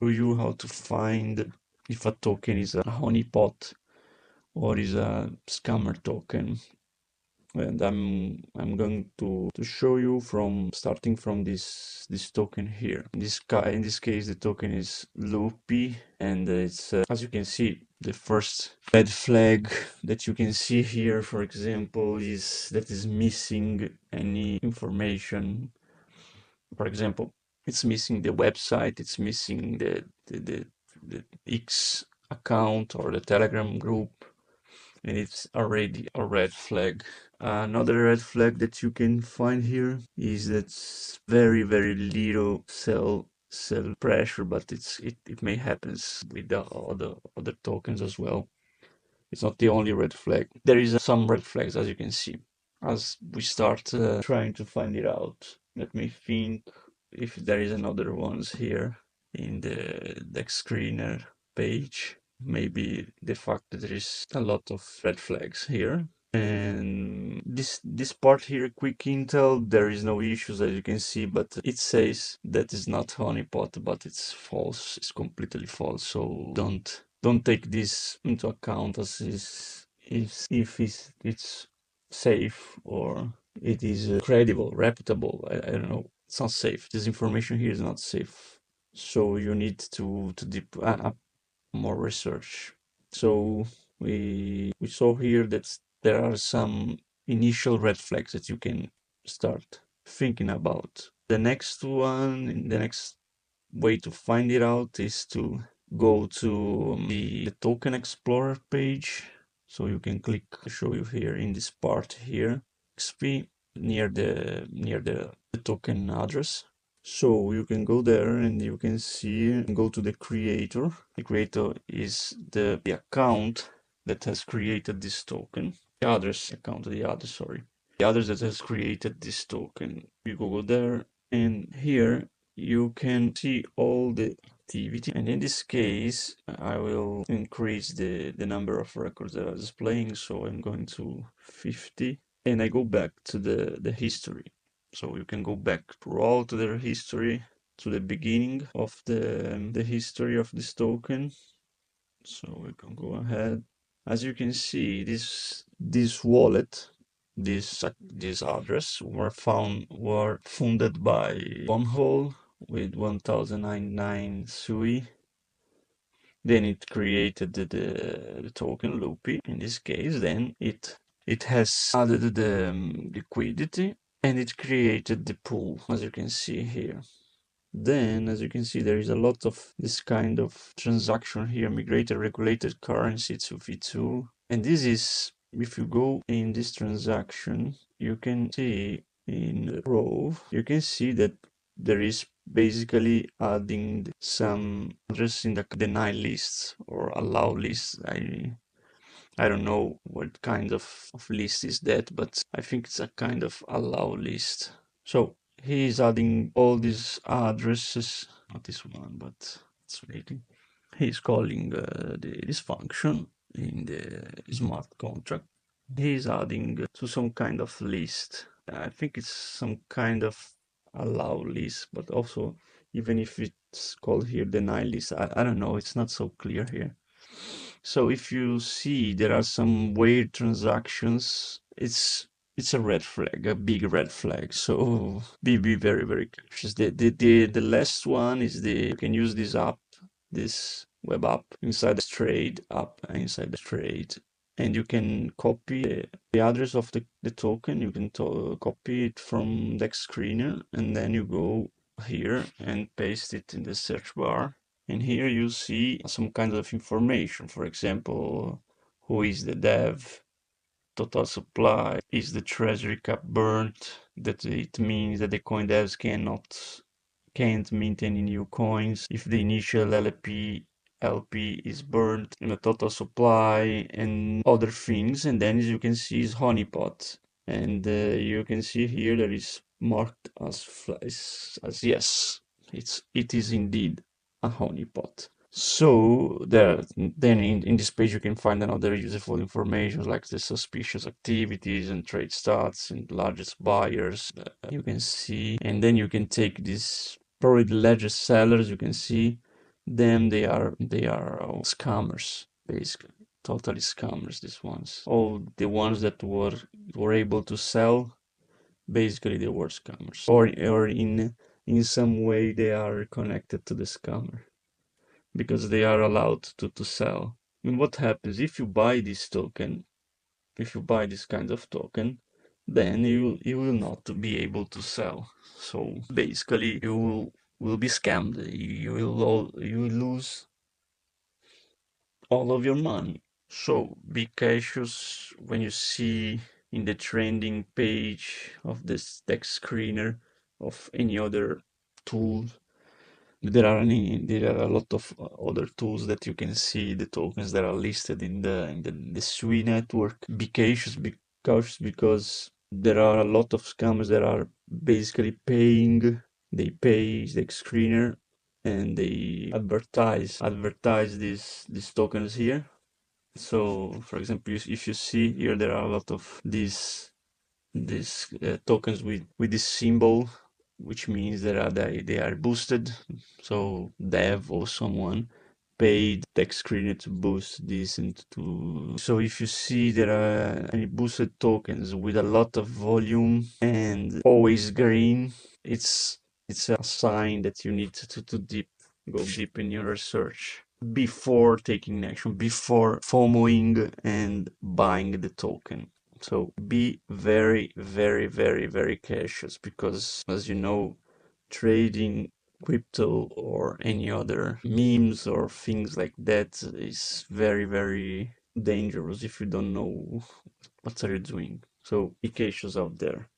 show you how to find if a token is a honeypot or is a scammer token. And I'm going to show you from starting from this token here. In this case, the token is Loopy, and it's as you can see, the first red flag that you can see here, for example, is that is missing any information. For example, it's missing the website, it's missing the X account or the Telegram group, and it's already a red flag. Another red flag that you can find here is that very little sell pressure, but it may happen with the other tokens as well. It's not the only red flag. There is some red flags, as you can see. As we start trying to find it out, let me think if there is another ones here in the deck screener page. Maybe the fact that there is a lot of red flags here. And this part here, quick intel, there is no issues as you can see, but it says that is not honeypot, but it's false. It's completely false. So don't take this into account as if it's safe or it is credible, reputable. I don't know. It's not safe. This information here is not safe. So you need to deep more research. So we saw here that there are some initial red flags that you can start thinking about. The next one, the next way to find it out is to go to the token explorer page. So you can click, show you here in this part here, XP near the token address. So you can go there and you can see, go to the creator. The creator is the account that has created this token. The address account, the address, sorry. The address that has created this token. You go there and here you can see all the activity. And in this case, I will increase the number of records that I was playing. So I'm going to 50 and I go back to the history. So you can go back throughout their history to the beginning of the history of this token. So we can go ahead. As you can see, this wallet, this address were funded by Bonhole with 1099 SUI. Then it created the token Loopy in this case. Then it has added the liquidity and it created the pool, as you can see here. Then, as you can see, there is a lot of this kind of transaction here, migrated regulated currency to V2. And this is, if you go in this transaction, you can see in the row, you can see that there is basically adding some address in the deny lists or allow lists. I don't know what kind of list is that, but I think it's a kind of allow list. So he is adding all these addresses, not this one, but it's waiting. He's calling this function in the smart contract. He's adding to some kind of list. I think it's some kind of allow list, but also even if it's called here deny list, I don't know, it's not so clear here. So if you see there are some weird transactions, it's a red flag, a big red flag. So be very cautious. The last one is you can use this app, this web app inside the trade app, inside the trade, and you can copy the address of the token. You can copy it from the screener, and then you go here and paste it in the search bar. And here you see some kind of information. For example, who is the dev, total supply, is the treasury cap burnt, that it means that the coin devs can't mint any new coins if the initial LP is burnt, and the total supply and other things. And then as you can see is honeypot, and you can see here that is marked as yes, it is indeed a honeypot. So then in this page you can find another useful information like the suspicious activities and trade stats and largest buyers you can see, and then you can take this probably the largest sellers you can see, Then they are scammers, basically. Totally scammers, these ones. All the ones that were able to sell, basically they were scammers. Or in some way they are connected to the scammer because they are allowed to sell. And what happens if you buy this token, if you buy this kind of token, then you will not be able to sell. So basically you will be scammed. You will lose all of your money. So be cautious when you see in the trending page of this text screener of any other tool. There are a lot of other tools that you can see the tokens that are listed in the SUI network. Be cautious because there are a lot of scammers that are basically paying. They pay the screener and they advertise these tokens here. So, for example, if you see here, there are a lot of these tokens with this symbol, which means that they are boosted. So dev or someone paid tech screener to boost this and to. So if you see there are any boosted tokens with a lot of volume and always green, it's a sign that you need to go deep in your research before taking action, before FOMOing and buying the token. So be very, very, very, very cautious because, as you know, trading crypto or any other memes or things like that is very, very dangerous if you don't know what are you doing. So be cautious out there.